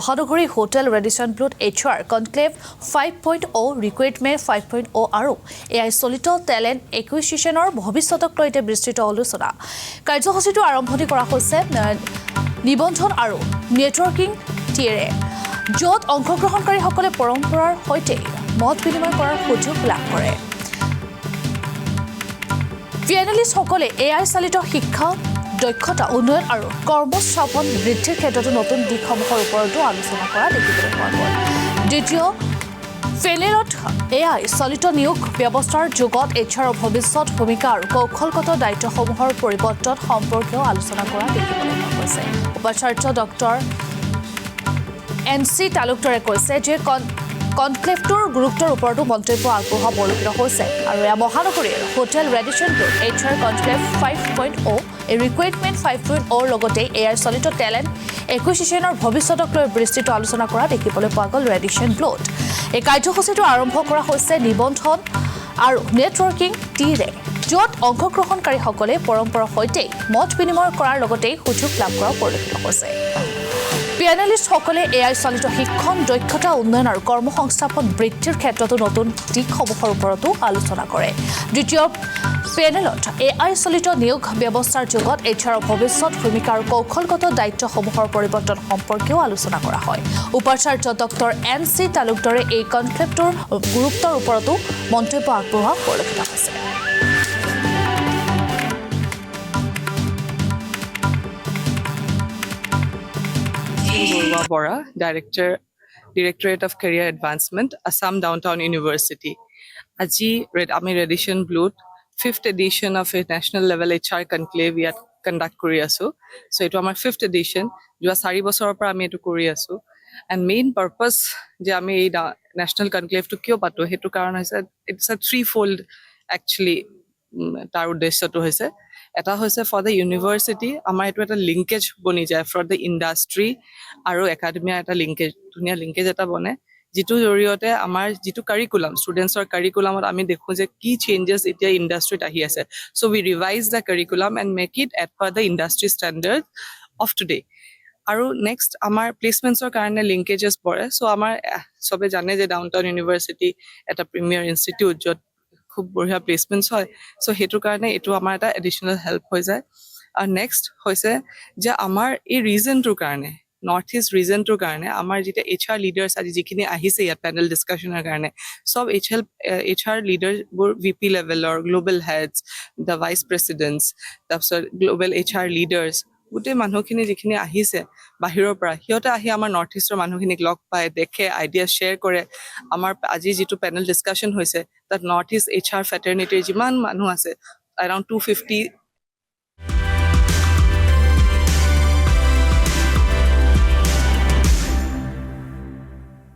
মহানগৰী hotel Radisson ব্লুত HR conclave 5.0 recruitment 5.0 আৰু AI চলিত টেলেণ্ট একুইজিশ্যনৰ ভৱিষ্যতক লৈ বিস্তৃত আলোচনা কাৰ্যসূচীটো আৰম্ভণি কৰা হৈছে নিবন্ধন আৰু নেটৱৰ্কিং টিয়েৰে য'ত অংশগ্ৰহণকাৰীসকলে পৰম্পৰাৰ সৈতে মত বিনিময় কৰাৰ সুযোগ লাভ কৰে পেনেলিষ্টসকলে AI চালিত শিক্ষা দক্ষতা উন্নয়ন আৰু কৰ্মস্থাপন বৃদ্ধিৰ ক্ষেত্ৰত নতুন দিশসমূহৰ ওপৰতো আলোচনা কৰা দেখিবলৈ পোৱা গ'ল দ্বিতীয় পেনেলত AI চালিত নিয়োগ ব্যৱস্থাৰ যুগত HR ভৱিষ্যত ভূমিকা আৰু কৌশলগত দায়িত্বসমূহৰ পৰিৱৰ্তন সম্পৰ্কেও আলোচনা কৰা দেখিবলৈ পোৱা গৈছে উপাচাৰ্য ডক্টৰ NC তালুকদাৰে কৈছে যে কনক্লেভটোৰ গুৰুত্বৰ ওপৰতো মন্তব্য আগবঢ়োৱা পৰিলক্ষিত হৈছে আৰু এয়া মহানগৰীৰ হোটেল ৰেডিচন ব্লুত HR কনক্লেভ 5.0 ৰিক্ৰুইটমেণ্ট 5.0 লগতে AI চলিত টেলেণ্ট একুইজিশ্যনৰ ভৱিষ্যতক লৈ বিস্তৃত আলোচনা কৰা দেখিবলৈ পোৱা গ'ল ৰেডিচন ব্লুত এই কাৰ্যসূচীটো আৰম্ভ কৰা হৈছে নিবন্ধন আৰু নেটৱৰ্কিং টিৰে য'ত অংশগ্ৰহণকাৰীসকলে পৰম্পৰাৰ সৈতে মত বিনিময় কৰাৰ লগতে সুযোগ লাভ কৰা পৰিলক্ষিত হৈছে পেনেলিষ্টসকলে AI চালিত শিক্ষণ দক্ষতা উন্নয়ন আৰু কৰ্মসংস্থাপন বৃদ্ধিৰ ক্ষেত্ৰতো নতুন দিশসমূহৰ ওপৰতো আলোচনা কৰে দ্বিতীয় পেনেলত AI চালিত নিয়োগ ব্যৱস্থাৰ যুগত HR ভৱিষ্যত ভূমিকা আৰু কৌশলগত দায়িত্বসমূহৰ পৰিৱৰ্তন সম্পৰ্কেও আলোচনা কৰা হয় উপাচাৰ্য ডক্টৰ NC তালুকদাৰে এই কনক্লেভটোৰ গুৰুত্বৰ ওপৰতো মন্তব্য আগবঢ়োৱা পৰিলক্ষিত হৈছে Bora, Directorate of Career Advancement, Assam Downtown University. Aji Ami Reddition Blut, 5th edition of a national level HR conclave we conduct kori asu. So it was our 5th edition. Jo 4 bosor par ami etu kori asu. And main purpose je ami ei national conclave to kyo pato hetu karon hoise it's a threefold actually tar uddeshyo to hoise. এটা হৈছে for the university আমাৰ এইটো এটা linkage বনি যায় for the industry আৰু academia এটা linkage ধুনীয়া লিংকেজ এটা বনে যিটো জৰিয়তে আমাৰ যিটো কাৰিকুলাম ষ্টুডেণ্টছৰ কাৰিকুলামত আমি দেখোঁ যে কি চেঞ্জেছ এতিয়া ইণ্ডাষ্ট্ৰিত আহি আছে so' we revise the curriculum and make it at par the industry standard of today আৰু নেক্সট আমাৰ প্লেচমেণ্টছৰ কাৰণে লিংকেজেছ পৰে চ' আমাৰ চবে জানে যে ডাউনটাউন ইউনিভাৰ্চিটি এটা প্ৰিমিয়াৰ ইনষ্টিটিউট য'ত খুব বঢ়িয়া প্লেচমেণ্টছ হয় চ' সেইটোৰ কাৰণে এইটো আমাৰ এটা এডিশ্যনেল হেল্প হৈ যায় আৰু নেক্সট হৈছে যে আমাৰ এই ৰিজনটোৰ কাৰণে নৰ্থ ইষ্ট ৰিজনটোৰ কাৰণে আমাৰ যেতিয়া HR লিডাৰ্ছ আজি যিখিনি আহিছে ইয়াত পেনেল ডিছকাশ্যনৰ কাৰণে চব HR লিডাৰবোৰ VP লেভেলৰ global heads the vice Presidents তাৰপিছত গ্ল'বেল HR লিডাৰ্ছ গোটেই মানুহখিনি যিখিনি আহিছে বাহিৰৰ পৰা সিহঁতে আহি আমাৰ নৰ্থ ইষ্টৰ মানুহখিনিক লগ পায় দেখে আইডিয়া শ্বেয়াৰ কৰে আমাৰ আজি যিটো পেনেল ডিছকাশ্যন হৈছে তাত নৰ্থ ইষ্ট HR ফেটাৰ্নিটিৰ যিমান মানুহ আছে এৰাউণ্ড 250